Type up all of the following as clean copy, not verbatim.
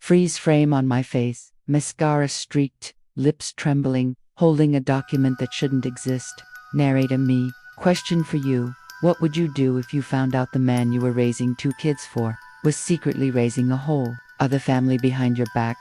Freeze frame on my face, mascara streaked, lips trembling, holding a document that shouldn't exist. Narrator me. Question for you. What would you do if you found out the man you were raising 2 kids for was secretly raising a whole other family behind your back?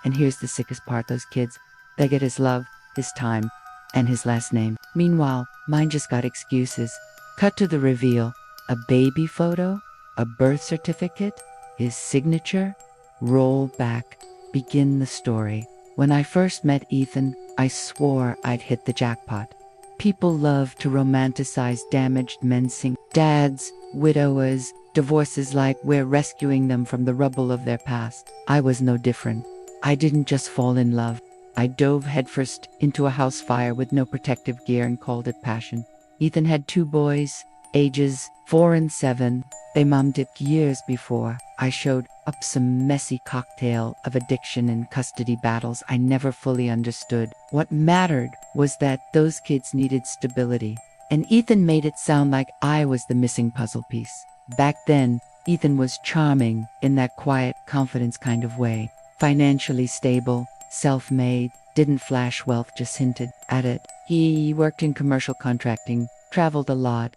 And here's the sickest part, those kids, they get his love, his time, and his last name. Meanwhile, mine just got excuses. Cut to the reveal. A baby photo? A birth certificate? His signature? Roll back. Begin the story. When I first met Ethan, I swore I'd hit the jackpot. People love to romanticize damaged men, sing dads, widowers, divorces like we're rescuing them from the rubble of their past. I was no different. I didn't just fall in love. I dove headfirst into a house fire with no protective gear and called it passion. Ethan had 2 boys, ages 4 and 7. They mom dipped years before. I showed up some messy cocktail of addiction and custody battles I never fully understood. What mattered was that those kids needed stability, and Ethan made it sound like I was the missing puzzle piece. Back then, Ethan was charming in that quiet confidence kind of way. Financially stable, self-made, didn't flash wealth, just hinted at it. He worked in commercial contracting, traveled a lot,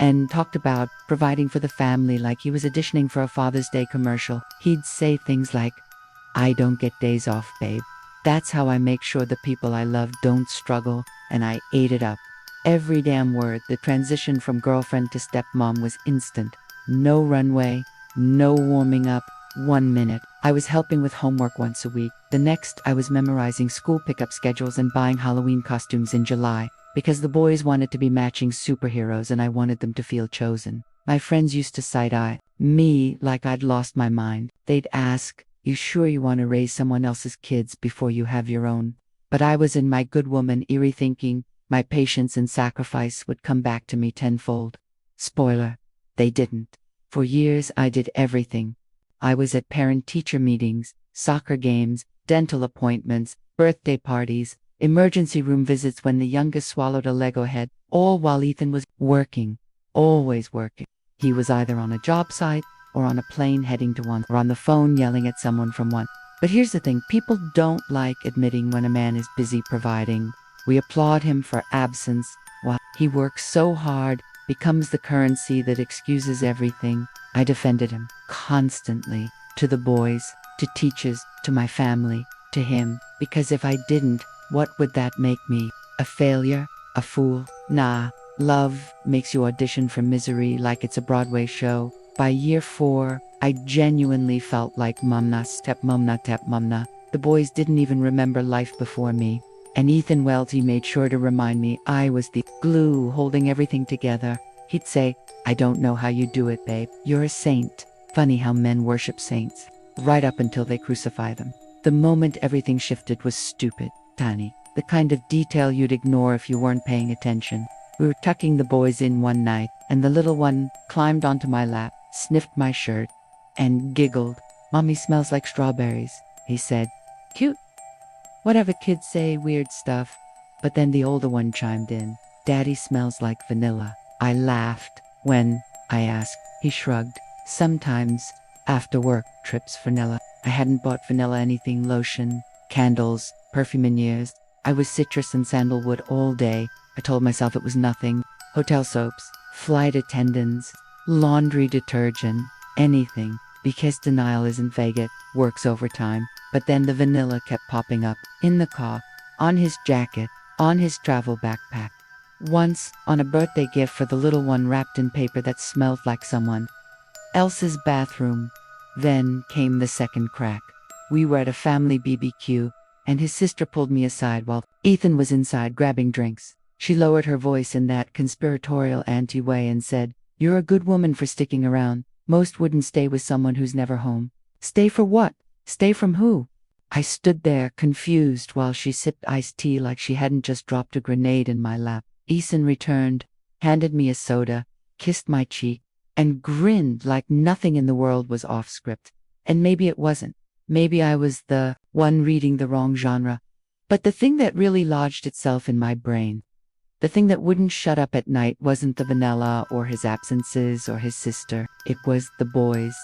and talked about providing for the family like he was auditioning for a Father's Day commercial. He'd say things like, "I don't get days off, babe. That's how I make sure the people I love don't struggle," and I ate it up. Every damn word. The transition from girlfriend to stepmom was instant. No runway, no warming up. 1 minute, I was helping with homework once a week. The next, I was memorizing school pickup schedules and buying Halloween costumes in July, because the boys wanted to be matching superheroes and I wanted them to feel chosen. My friends used to side-eye me like I'd lost my mind. They'd ask, "You sure you want to raise someone else's kids before you have your own?" But I was in my good woman eerie thinking my patience and sacrifice would come back to me tenfold. Spoiler, they didn't. For years I did everything. I was at parent-teacher meetings, soccer games, dental appointments, birthday parties, emergency room visits when the youngest swallowed a Lego head, all while Ethan was working, always working. He was either on a job site or on a plane heading to one, or on the phone yelling at someone from one. But here's the thing, people don't like admitting when a man is busy providing. We applaud him for absence while he works so hard, becomes the currency that excuses everything. I defended him constantly, to the boys, to teachers, to my family, to him, because if I didn't, what would that make me? A failure? A fool? Nah. Love makes you audition for misery like it's a Broadway show. By year 4, I genuinely felt like mumna, stepmumna. The boys didn't even remember life before me. And Ethan Welty made sure to remind me I was the glue holding everything together. He'd say, "I don't know how you do it, babe. You're a saint." Funny how men worship saints, right up until they crucify them. The moment everything shifted was stupid, tiny, the kind of detail you'd ignore if you weren't paying attention. We were tucking the boys in one night, and the little one climbed onto my lap, sniffed my shirt, and giggled. "Mommy smells like strawberries," he said. Cute. Whatever kids say, weird stuff. But then the older one chimed in. "Daddy smells like vanilla." I laughed. "When?" I asked. He shrugged. "Sometimes, after work trips, vanilla." I hadn't bought vanilla anything, lotion, candles, perfume in years. I was citrus and sandalwood all day. I told myself it was nothing. Hotel soaps, flight attendants, laundry detergent, anything. Because denial isn't vague, it works overtime. But then the vanilla kept popping up. In the car, on his jacket, on his travel backpack. Once, on a birthday gift for the little one wrapped in paper that smelled like someone else's bathroom. Then came the second crack. We were at a family BBQ, and his sister pulled me aside while Ethan was inside grabbing drinks. She lowered her voice in that conspiratorial auntie way and said, "You're a good woman for sticking around. Most wouldn't stay with someone who's never home." Stay for what? Stay from who? I stood there, confused, while she sipped iced tea like she hadn't just dropped a grenade in my lap. Ethan returned, handed me a soda, kissed my cheek, and grinned like nothing in the world was off script. And maybe it wasn't. Maybe I was the one reading the wrong genre. But the thing that really lodged itself in my brain, the thing that wouldn't shut up at night, wasn't the vanilla or his absences or his sister. It was the boys.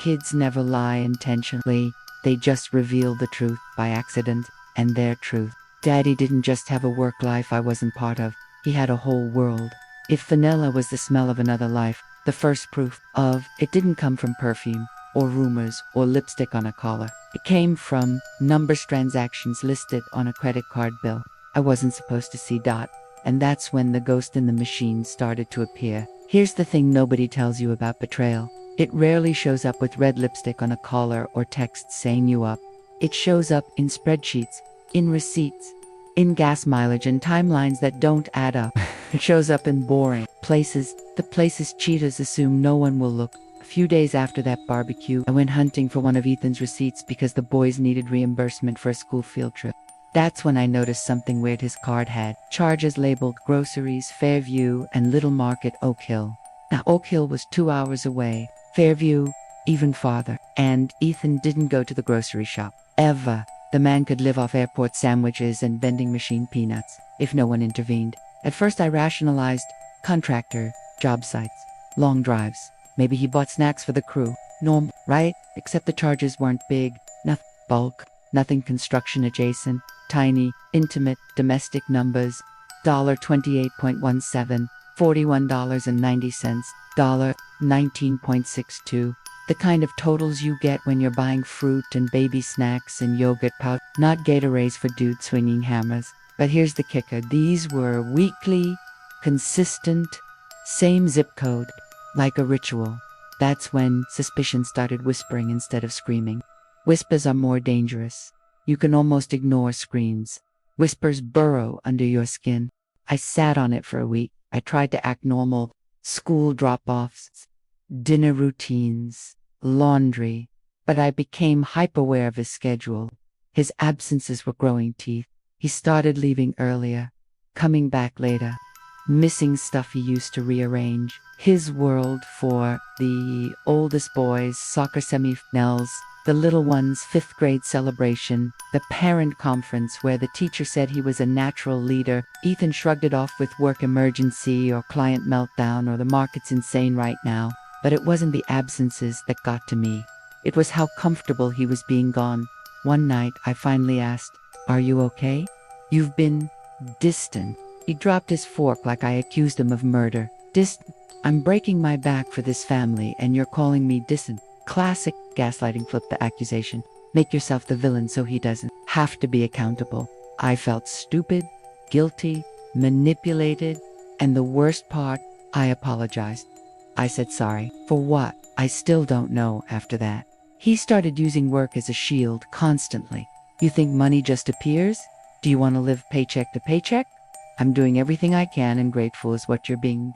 Kids never lie intentionally. They just revealed the truth by accident, and their truth. Daddy didn't just have a work life I wasn't part of. He had a whole world. If vanilla was the smell of another life, the first proof of it didn't come from perfume, or rumors, or lipstick on a collar. It came from numbers transactions listed on a credit card bill. I wasn't supposed to see dot. And that's when the ghost in the machine started to appear. Here's the thing nobody tells you about betrayal. It rarely shows up with red lipstick on a collar or text saying you up. It shows up in spreadsheets, in receipts, in gas mileage and timelines that don't add up. It shows up in boring places, the places cheaters assume no one will look. A few days after that barbecue, I went hunting for one of Ethan's receipts because the boys needed reimbursement for a school field trip. That's when I noticed something weird. His card had charges labeled groceries, Fairview, and Little Market, Oak Hill. Now, Oak Hill was 2 hours away, Fairview even farther, and Ethan didn't go to the grocery shop. Ever. The man could live off airport sandwiches and vending machine peanuts, if no one intervened. At first I rationalized contractor, job sites, long drives. Maybe he bought snacks for the crew. Normal, right? Except the charges weren't big, nothing bulk, nothing construction adjacent, tiny, intimate, domestic numbers. $28.17, $41.90, $19.62. The kind of totals you get when you're buying fruit and baby snacks and yogurt pouch, not Gatorades for dudes swinging hammers. But here's the kicker. These were weekly, consistent, same zip code, like a ritual. That's when suspicion started whispering instead of screaming. Whispers are more dangerous. You can almost ignore screams. Whispers burrow under your skin. I sat on it for a week. I tried to act normal. School drop-offs, dinner routines, laundry. But I became hyper-aware of his schedule. His absences were growing teeth. He started leaving earlier, coming back later, missing stuff he used to rearrange. His world for the oldest boys' soccer semi-finals, the little one's 5th grade celebration, the parent conference where the teacher said he was a natural leader. Ethan shrugged it off with work emergency or client meltdown or the market's insane right now. But it wasn't the absences that got to me. It was how comfortable he was being gone. One night, I finally asked, "Are you okay? You've been distant." He dropped his fork like I accused him of murder. Distant. "I'm breaking my back for this family and you're calling me distant." Classic gaslighting. Flipped the accusation. Make yourself the villain so he doesn't have to be accountable. I felt stupid, guilty, manipulated, and the worst part, I apologized. I said sorry. For what? I still don't know after that. He started using work as a shield constantly. You think money just appears? Do you want to live paycheck to paycheck? I'm doing everything I can and grateful is what you're being.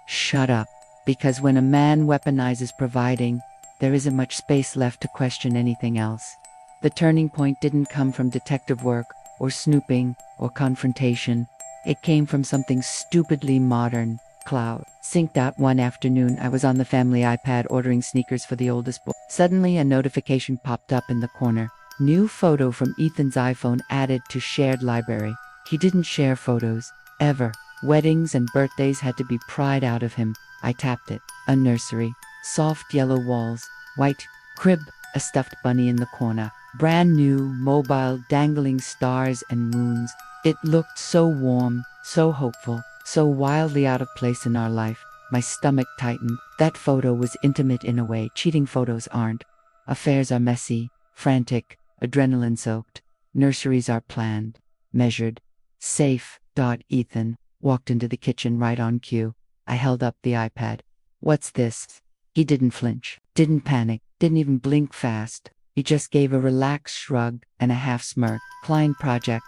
Shut up. Because when a man weaponizes providing, there isn't much space left to question anything else. The turning point didn't come from detective work, or snooping, or confrontation. It came from something stupidly modern. Cloud. Synced out one afternoon, I was on the family iPad ordering sneakers for the oldest boy. Suddenly, a notification popped up in the corner. New photo from Ethan's iPhone added to shared library. He didn't share photos, ever. Weddings and birthdays had to be pried out of him. I tapped it. A nursery. Soft yellow walls. White crib. A stuffed bunny in the corner. Brand new, mobile, dangling stars and moons. It looked so warm, so hopeful, so wildly out of place in our life. My stomach tightened. That photo was intimate in a way cheating photos aren't. Affairs are messy, frantic, adrenaline-soaked. Nurseries are planned, measured, safe. Ethan walked into the kitchen right on cue. I held up the iPad. "What's this?" He didn't flinch, didn't panic, didn't even blink fast. He just gave a relaxed shrug and a half smirk. "Client project.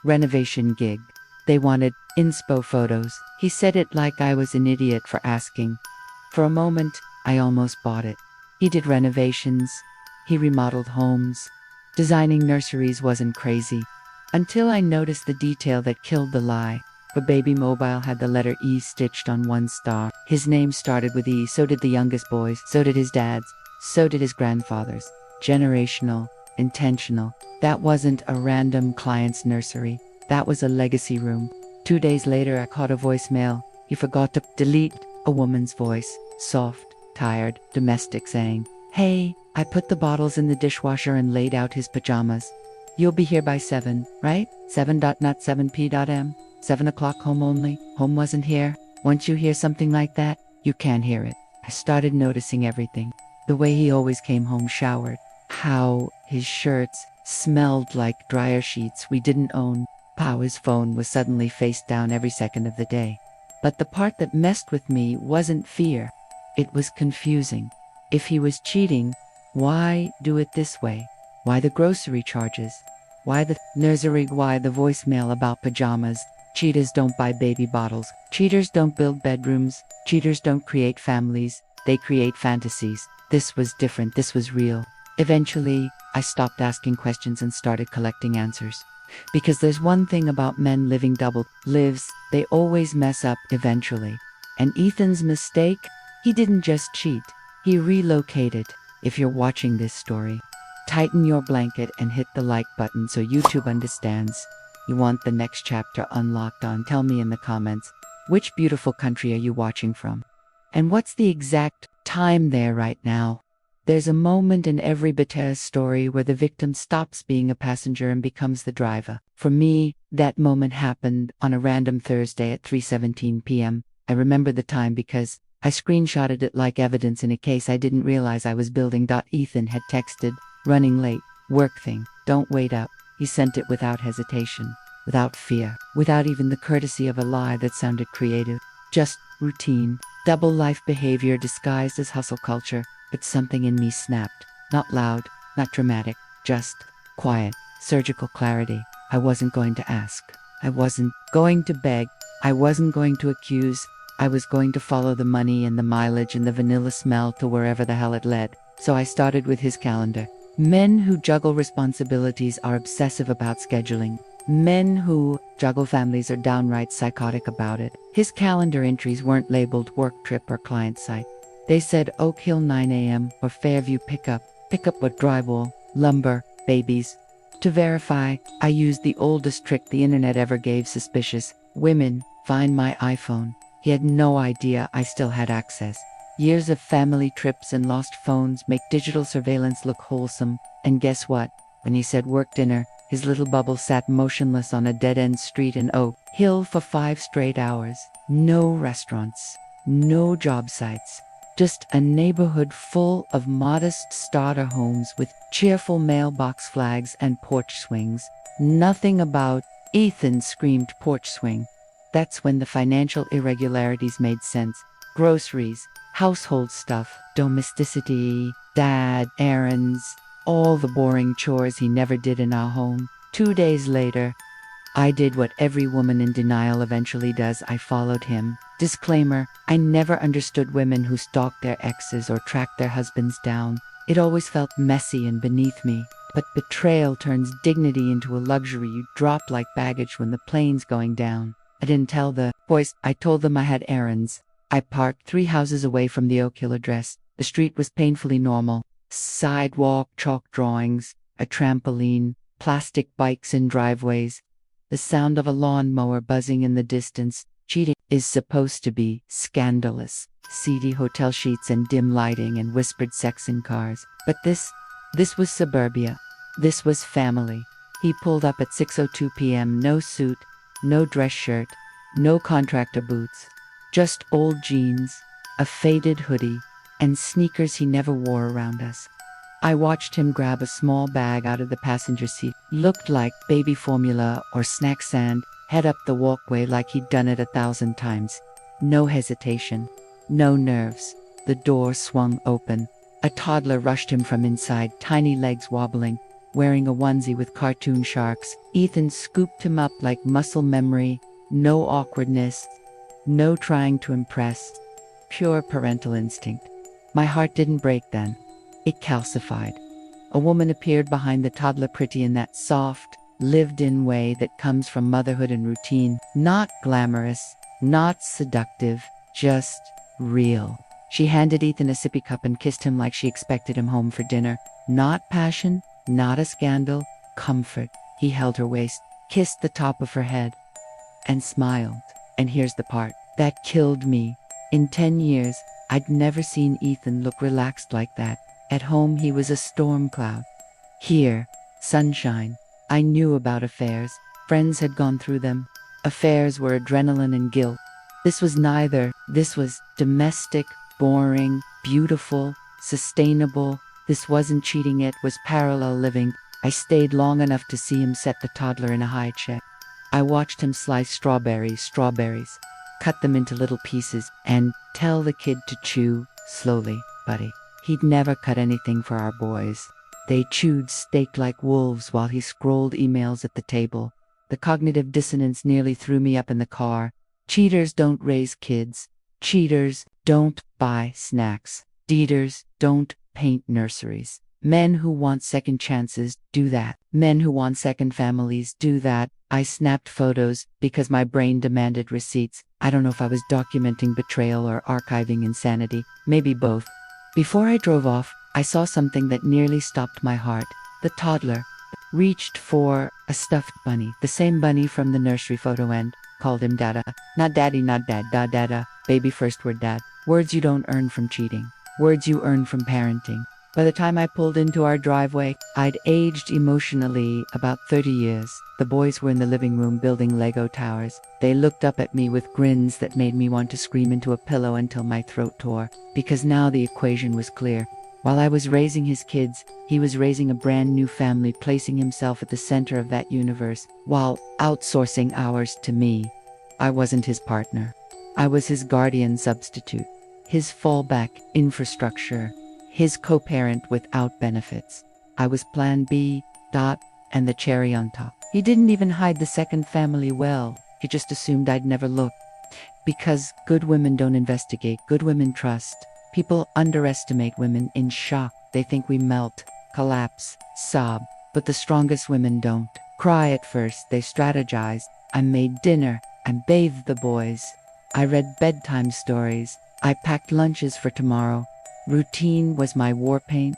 Renovation gig. They wanted inspo photos." He said it like I was an idiot for asking. For a moment, I almost bought it. He did renovations. He remodeled homes. Designing nurseries wasn't crazy. Until I noticed the detail that killed the lie. The baby mobile had the letter E stitched on one star. His name started with E, so did the youngest boys, so did his dad's, so did his grandfather's. Generational, intentional. That wasn't a random client's nursery. That was a legacy room. 2 days later, I caught a voicemail. He forgot to delete. A woman's voice, soft, tired, domestic, saying, Hey, I put the bottles in the dishwasher and laid out his pajamas. You'll be here by 7, right? 7 dot not 7 p.m. 7 o'clock home only. Home wasn't here. Once you hear something like that, you can't hear it. I started noticing everything. The way he always came home showered. How his shirts smelled like dryer sheets we didn't own. How his phone was suddenly face down every second of the day. But the part that messed with me wasn't fear. It was confusing. If he was cheating, why do it this way? Why the grocery charges? Why the nursery? Why the voicemail about pajamas? Cheaters don't buy baby bottles. Cheaters don't build bedrooms. Cheaters don't create families. They create fantasies. This was different. This was real. Eventually, I stopped asking questions and started collecting answers. Because there's one thing about men living double lives, they always mess up eventually. And Ethan's mistake? He didn't just cheat. He relocated. If you're watching this story, tighten your blanket and hit the like button so YouTube understands you want the next chapter unlocked on. Tell me in the comments, which beautiful country are you watching from? And what's the exact time there right now? There's a moment in every Betrayal story where the victim stops being a passenger and becomes the driver. For me, that moment happened on a random Thursday at 3:17 p.m. I remember the time because I screenshotted it like evidence in a case I didn't realize I was building. Ethan had texted, running late, work thing, don't wait up. He sent it without hesitation, without fear, without even the courtesy of a lie that sounded creative. Just routine, double life behavior disguised as hustle culture. But something in me snapped. Not loud, not dramatic, just quiet, surgical clarity. I wasn't going to ask. I wasn't going to beg. I wasn't going to accuse. I was going to follow the money and the mileage and the vanilla smell to wherever the hell it led. So I started with his calendar. Men who juggle responsibilities are obsessive about scheduling. Men who juggle families are downright psychotic about it. His calendar entries weren't labeled work trip or client site. They said Oak Hill 9 a.m. or Fairview pickup what drywall, lumber, babies. To verify, I used the oldest trick the internet ever gave suspicious women: find my iPhone. He had no idea I still had access. Years of family trips and lost phones make digital surveillance look wholesome. And guess what? When he said work dinner, his little bubble sat motionless on a dead-end street in Oak Hill for 5 straight hours. No restaurants, no job sites. Just a neighborhood full of modest starter homes with cheerful mailbox flags and porch swings. Nothing about Ethan screamed porch swing. That's when the financial irregularities made sense. Groceries, household stuff, domesticity, dad, errands, all the boring chores he never did in our home. 2 days later, I did what every woman in denial eventually does. I followed him. Disclaimer, I never understood women who stalked their exes or tracked their husbands down. It always felt messy and beneath me. But betrayal turns dignity into a luxury you drop like baggage when the plane's going down. I didn't tell the boys. I told them I had errands. I parked 3 houses away from the Oak Hill address. The street was painfully normal. Sidewalk, chalk drawings, a trampoline, plastic bikes in driveways, the sound of a lawnmower buzzing in the distance. Cheating is supposed to be scandalous. Seedy hotel sheets and dim lighting and whispered sex in cars. But this was suburbia. This was family. He pulled up at 6:02 p.m. No suit, no dress shirt, no contractor boots. Just old jeans, a faded hoodie, and sneakers he never wore around us. I watched him grab a small bag out of the passenger seat. Looked like baby formula or snack sand. Head up the walkway like he'd done it 1,000 times. No hesitation. No nerves. The door swung open. A toddler rushed him from inside, tiny legs wobbling, wearing a onesie with cartoon sharks. Ethan scooped him up like muscle memory. No awkwardness. No trying to impress. Pure parental instinct. My heart didn't break then. It calcified. A woman appeared behind the toddler, pretty in that soft, lived-in way that comes from motherhood and routine. Not glamorous, not seductive, just real. She handed Ethan a sippy cup and kissed him like she expected him home for dinner. Not passion, not a scandal, comfort. He held her waist, kissed the top of her head, and smiled. And here's the part that killed me. In 10 years, I'd never seen Ethan look relaxed like that. At home, he was a storm cloud. Here, sunshine. I knew about affairs. Friends had gone through them. Affairs were adrenaline and guilt. This was neither. This was domestic, boring, beautiful, sustainable. This wasn't cheating, it was parallel living. I stayed long enough to see him set the toddler in a high check. I watched him slice strawberries, cut them into little pieces, and tell the kid to chew slowly, buddy. He'd never cut anything for our boys. They chewed steak like wolves while he scrolled emails at the table. The cognitive dissonance nearly threw me up in the car. Cheaters don't raise kids. Cheaters don't buy snacks. Cheaters don't paint nurseries. Men who want second chances do that. Men who want second families do that. I snapped photos because my brain demanded receipts. I don't know if I was documenting betrayal or archiving insanity. Maybe both. Before I drove off, I saw something that nearly stopped my heart. The toddler reached for a stuffed bunny, the same bunny from the nursery photo, and called him Dada. Not daddy, not dad, Dada. Baby first word dad. Words you don't earn from cheating. Words you earn from parenting. By the time I pulled into our driveway, I'd aged emotionally about 30 years. The boys were in the living room building Lego towers. They looked up at me with grins that made me want to scream into a pillow until my throat tore, because now the equation was clear. While I was raising his kids, he was raising a brand new family, placing himself at the center of that universe, while outsourcing ours to me. I wasn't his partner. I was his guardian substitute, his fallback infrastructure, his co-parent without benefits. I was plan B, and the cherry on top. He didn't even hide the second family well. He just assumed I'd never look. Because good women don't investigate, good women trust. People underestimate women in shock. They think we melt, collapse, sob. But the strongest women don't. Cry at first, they strategize. I made dinner. I bathed the boys. I read bedtime stories. I packed lunches for tomorrow. Routine was my war paint,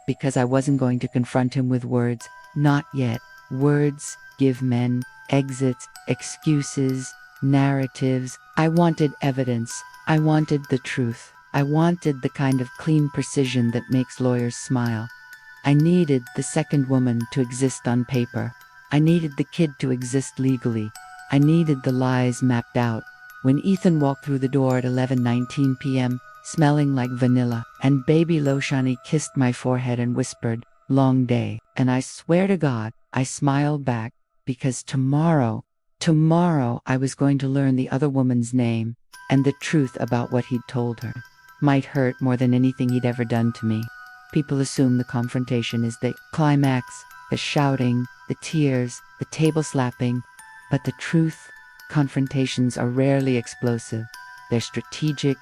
because I wasn't going to confront him with words. Not yet. Words give men exits, excuses, narratives. I wanted evidence. I wanted the truth. I wanted the kind of clean precision that makes lawyers smile. I needed the second woman to exist on paper. I needed the kid to exist legally. I needed the lies mapped out. When Ethan walked through the door at 11:19 p.m., smelling like vanilla, and baby Loshani kissed my forehead and whispered, "Long day." And I swear to God, I smiled back, because tomorrow I was going to learn the other woman's name, and the truth about what he'd told her. Might hurt more than anything he'd ever done to me. People assume the confrontation is the climax, the shouting, the tears, the table slapping, but the truth, confrontations are rarely explosive. They're strategic,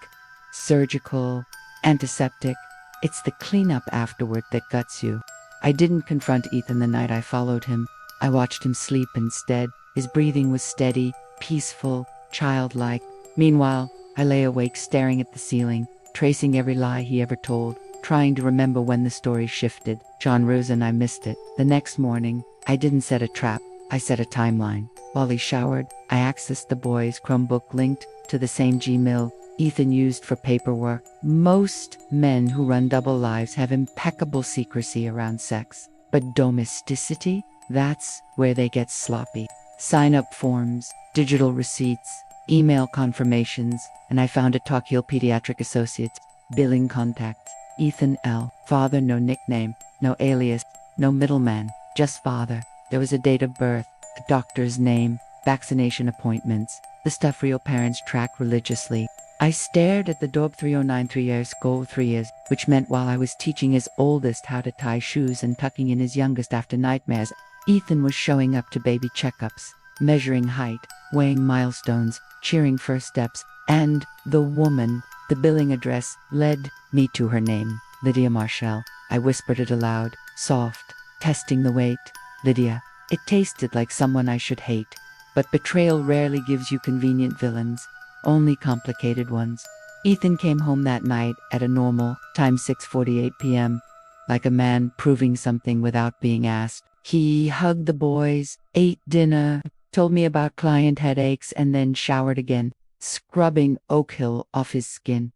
surgical, antiseptic. It's the cleanup afterward that guts you. I didn't confront Ethan the night I followed him. I watched him sleep instead. His breathing was steady, peaceful, childlike. Meanwhile, I lay awake staring at the ceiling, tracing every lie he ever told, trying to remember when the story shifted. John Rosen, I missed it. The next morning, I didn't set a trap. I set a timeline. While he showered, I accessed the boys' Chromebook linked to the same Gmail Ethan used for paperwork. Most men who run double lives have impeccable secrecy around sex. But domesticity? That's where they get sloppy. Sign-up forms, digital receipts, email confirmations, and I found a Talk Hill Pediatric Associates, billing contacts. Ethan L. Father, no nickname, no alias, no middleman, just father. There was a date of birth, a doctor's name, vaccination appointments, the stuff real parents track religiously. I stared at the Dob 3093 years goal 3 years, which meant while I was teaching his oldest how to tie shoes and tucking in his youngest after nightmares, Ethan was showing up to baby checkups, measuring height, weighing milestones, cheering first steps, and the woman, the billing address, led me to her name, Lydia Marshall. I whispered it aloud, soft, testing the weight. Lydia. It tasted like someone I should hate. But betrayal rarely gives you convenient villains, only complicated ones. Ethan came home that night at a normal time, 6:48 p.m., like a man proving something without being asked. He hugged the boys, ate dinner, told me about client headaches, and then showered again, scrubbing Oak Hill off his skin.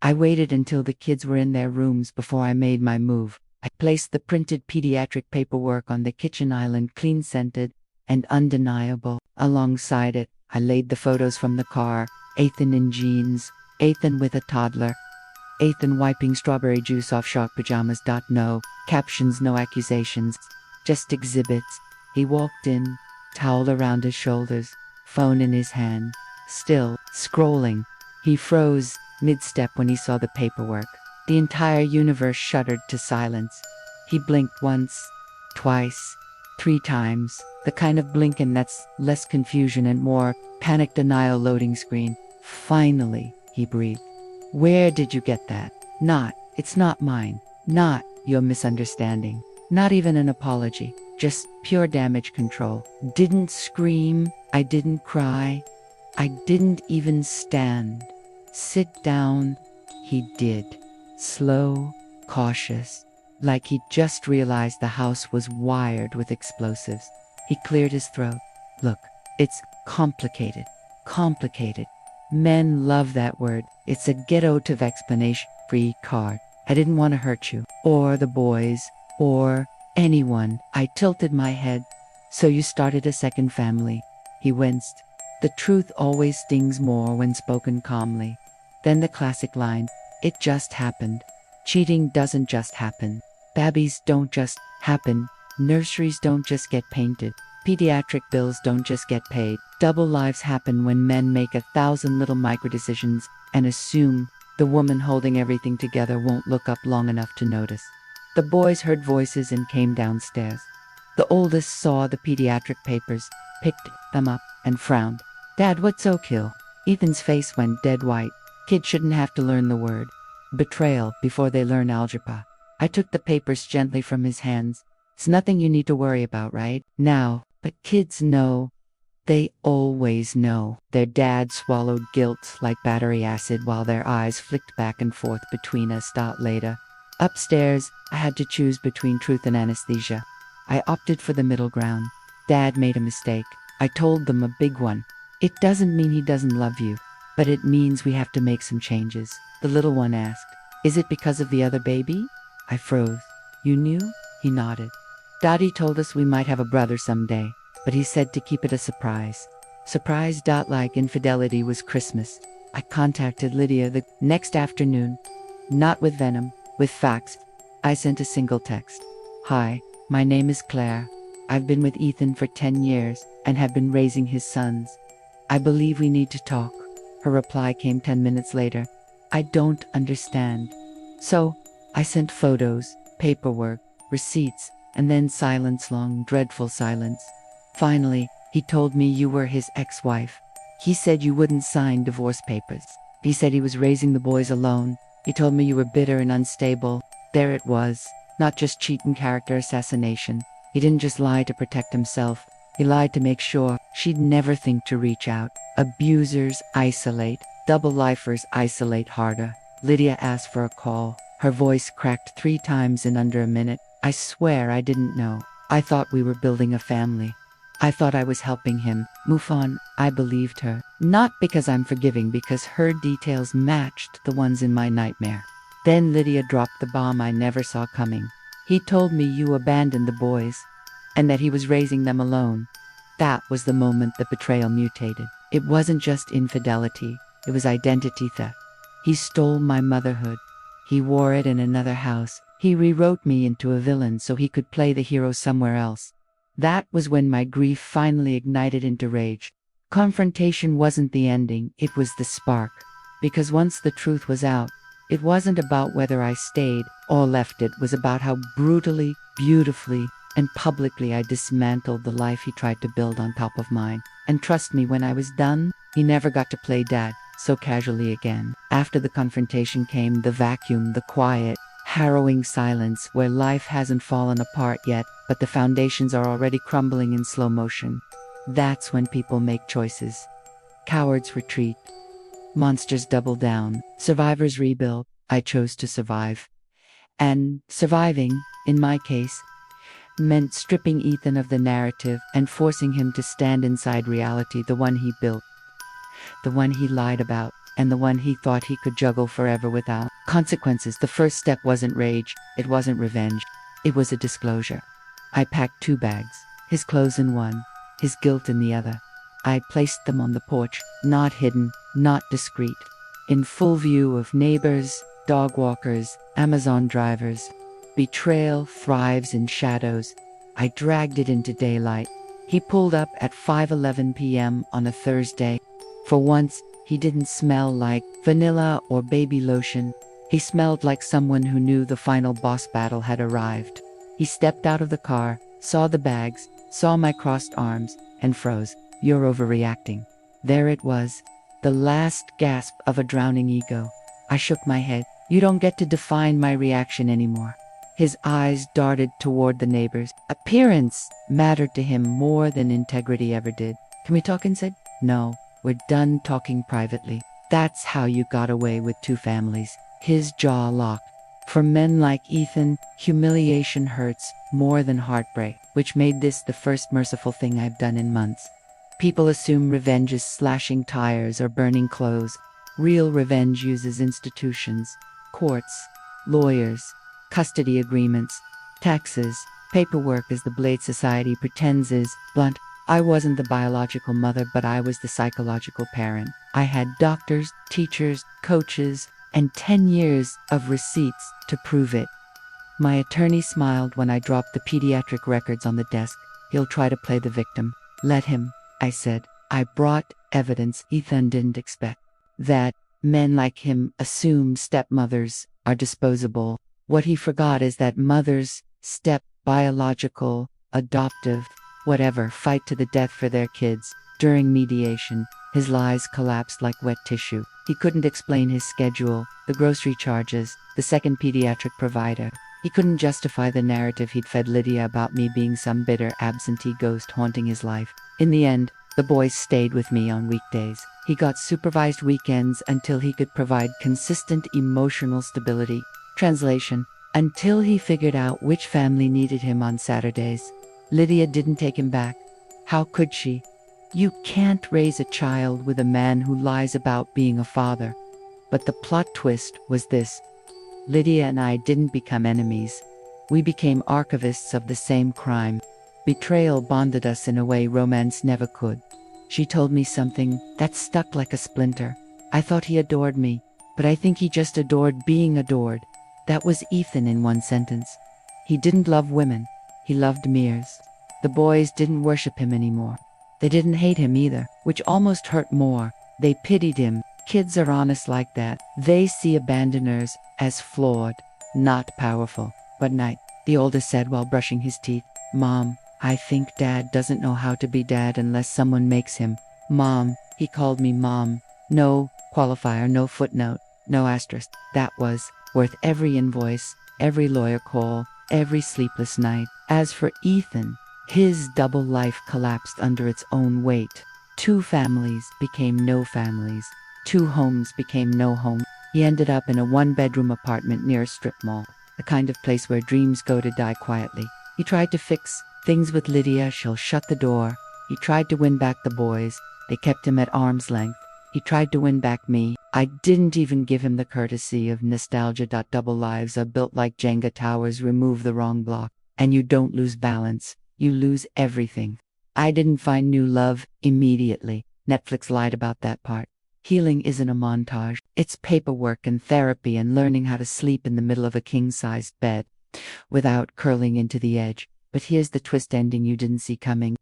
I waited until the kids were in their rooms before I made my move. I placed the printed pediatric paperwork on the kitchen island, clean-scented and undeniable. Alongside it, I laid the photos from the car, Ethan in jeans, Ethan with a toddler, Ethan wiping strawberry juice off shark pajamas. No captions, no accusations, just exhibits. He walked in, towel around his shoulders, phone in his hand, still scrolling. He froze mid-step when he saw the paperwork. The entire universe shuddered to silence. He blinked once, twice, 3 times, the kind of blinking that's less confusion and more panic denial. Loading screen. Finally, he breathed. Where did you get that? Not, it's not mine. Not, your misunderstanding. Not even an apology. Just pure damage control. Didn't scream. I didn't cry. I didn't even stand. Sit down. He did. Slow, cautious, like he'd just realized the house was wired with explosives. He cleared his throat. Look, it's complicated. Complicated. Men love that word. It's a get-out-of explanation-free card. I didn't want to hurt you, or the boys, or anyone. I tilted my head. So you started a second family. He winced. The truth always stings more when spoken calmly. Then the classic line, it just happened. Cheating doesn't just happen. Babies don't just happen. Nurseries don't just get painted. Pediatric bills don't just get paid. Double lives happen when men make 1,000 little micro-decisions and assume the woman holding everything together won't look up long enough to notice. The boys heard voices and came downstairs. The oldest saw the pediatric papers, picked them up, and frowned. Dad, what's so kill? Ethan's face went dead white. Kids shouldn't have to learn the word betrayal before they learn algebra. I took the papers gently from his hands. It's nothing you need to worry about right now, but kids know. They always know. Their dad swallowed guilt like battery acid while their eyes flicked back and forth between us. Later, upstairs, I had to choose between truth and anesthesia. I opted for the middle ground. Dad made a mistake. I told them a big one. It doesn't mean he doesn't love you, but it means we have to make some changes. The little one asked, is it because of the other baby? I froze. You knew? He nodded. Daddy told us we might have a brother someday, but he said to keep it a surprise. Surprise. Like infidelity was Christmas. I contacted Lydia the next afternoon. Not with venom, with facts. I sent a single text. Hi, my name is Claire. I've been with Ethan for 10 years and have been raising his sons. I believe we need to talk. Her reply came 10 minutes later. I don't understand. So, I sent photos, paperwork, receipts, and then silence, long, dreadful silence. Finally, he told me you were his ex-wife. He said you wouldn't sign divorce papers. He said he was raising the boys alone. He told me you were bitter and unstable. There it was. Not just cheating, character assassination. He didn't just lie to protect himself. He lied to make sure she'd never think to reach out. Abusers isolate. Double-lifers isolate harder. Lydia asked for a call. Her voice cracked 3 times in under a minute. I swear I didn't know. I thought we were building a family. I thought I was helping him move on. I believed her. Not because I'm forgiving, because her details matched the ones in my nightmare. Then Lydia dropped the bomb I never saw coming. He told me you abandoned the boys, and that he was raising them alone. That was the moment the betrayal mutated. It wasn't just infidelity. It was identity theft. He stole my motherhood. He wore it in another house. He rewrote me into a villain so he could play the hero somewhere else. That was when my grief finally ignited into rage. Confrontation wasn't the ending, it was the spark. Because once the truth was out, it wasn't about whether I stayed or left. It was about how brutally, beautifully, and publicly I dismantled the life he tried to build on top of mine. And trust me, when I was done, he never got to play dad so casually again. After the confrontation came the vacuum, the quiet, harrowing silence where life hasn't fallen apart yet, but the foundations are already crumbling in slow motion. That's when people make choices. Cowards retreat. Monsters double down. Survivors rebuild. I chose to survive. And surviving, in my case, meant stripping Ethan of the narrative and forcing him to stand inside reality, the one he built, the one he lied about, and the one he thought he could juggle forever without consequences. The first step wasn't rage, it wasn't revenge, it was a disclosure. I packed 2 bags, his clothes in one, his guilt in the other. I placed them on the porch, not hidden, not discreet, in full view of neighbors, dog walkers, Amazon drivers. Betrayal thrives in shadows. I dragged it into daylight. He pulled up at 5:11 p.m. on a Thursday. For once, he didn't smell like vanilla or baby lotion. He smelled like someone who knew the final boss battle had arrived. He stepped out of the car, saw the bags, saw my crossed arms, and froze. "You're overreacting." There it was, the last gasp of a drowning ego. I shook my head. "You don't get to define my reaction anymore." His eyes darted toward the neighbors. Appearance mattered to him more than integrity ever did. "Can we talk inside?" "No, we're done talking privately." That's how you got away with 2 families. His jaw locked. For men like Ethan, humiliation hurts more than heartbreak, which made this the first merciful thing I've done in months. People assume revenge is slashing tires or burning clothes. Real revenge uses institutions, courts, lawyers, custody agreements, taxes, paperwork, as the Blade Society pretends is blunt. I wasn't the biological mother, but I was the psychological parent. I had doctors, teachers, coaches, and 10 years of receipts to prove it. My attorney smiled when I dropped the pediatric records on the desk. "He'll try to play the victim. Let him," I said. I brought evidence Ethan didn't expect. That men like him assume stepmothers are disposable. What he forgot is that mothers, biological, adoptive, whatever, fight to the death for their kids. During mediation, his lies collapsed like wet tissue. He couldn't explain his schedule, the grocery charges, the second pediatric provider. He couldn't justify the narrative he'd fed Lydia about me being some bitter absentee ghost haunting his life. In the end, the boys stayed with me on weekdays. He got supervised weekends until he could provide consistent emotional stability. Translation: until he figured out which family needed him on Saturdays. Lydia didn't take him back. How could she? You can't raise a child with a man who lies about being a father. But the plot twist was this: Lydia and I didn't become enemies. We became archivists of the same crime. Betrayal bonded us in a way romance never could. She told me something that stuck like a splinter. I thought he adored me, but I think he just adored being adored. That was Ethan in one sentence. He didn't love women. He loved mirrors. The boys didn't worship him anymore. They didn't hate him either, which almost hurt more. They pitied him. Kids are honest like that. They see abandoners as flawed, not powerful. "But night," the oldest said while brushing his teeth. "Mom, I think Dad doesn't know how to be Dad unless someone makes him." Mom, he called me Mom. No qualifier, no footnote, no asterisk. That was worth every invoice, every lawyer call, every sleepless night. As for Ethan, his double life collapsed under its own weight. 2 families became no families. 2 homes became no home. He ended up in a 1-bedroom apartment near a strip mall, the kind of place where dreams go to die quietly. He tried to fix things with Lydia. She'll shut the door. He tried to win back the boys. They kept him at arm's length. He tried to win back me. I didn't even give him the courtesy of nostalgia. Double lives are built like Jenga towers. Remove the wrong block, and you don't lose balance. You lose everything. I didn't find new love immediately. Netflix lied about that part. Healing isn't a montage. It's paperwork and therapy and learning how to sleep in the middle of a king-sized bed without curling into the edge. But here's the twist ending you didn't see coming.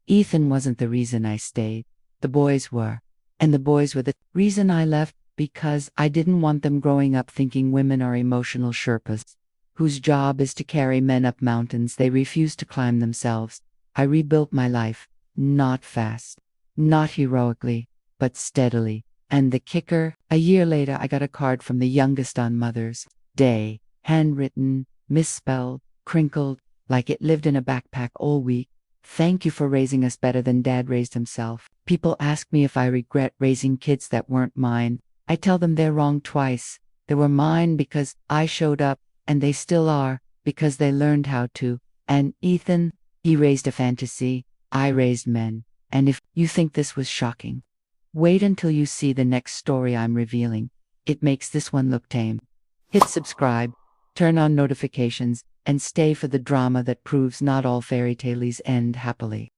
Ethan wasn't the reason I stayed. The boys were. And the boys were the reason I left, because I didn't want them growing up thinking women are emotional Sherpas, whose job is to carry men up mountains they refuse to climb themselves. I rebuilt my life, not fast, not heroically, but steadily. And the kicker, a year later I got a card from the youngest on Mother's Day, handwritten, misspelled, crinkled, like it lived in a backpack all week. "Thank you for raising us better than Dad raised himself." People ask me if I regret raising kids that weren't mine. I tell them they're wrong twice. They were mine because I showed up, and they still are, because they learned how to. And Ethan, he raised a fantasy. I raised men. And if you think this was shocking, Wait until you see the next story I'm revealing. It makes this one look tame. Hit subscribe, turn on notifications, and stay for the drama that proves not all fairy tales end happily.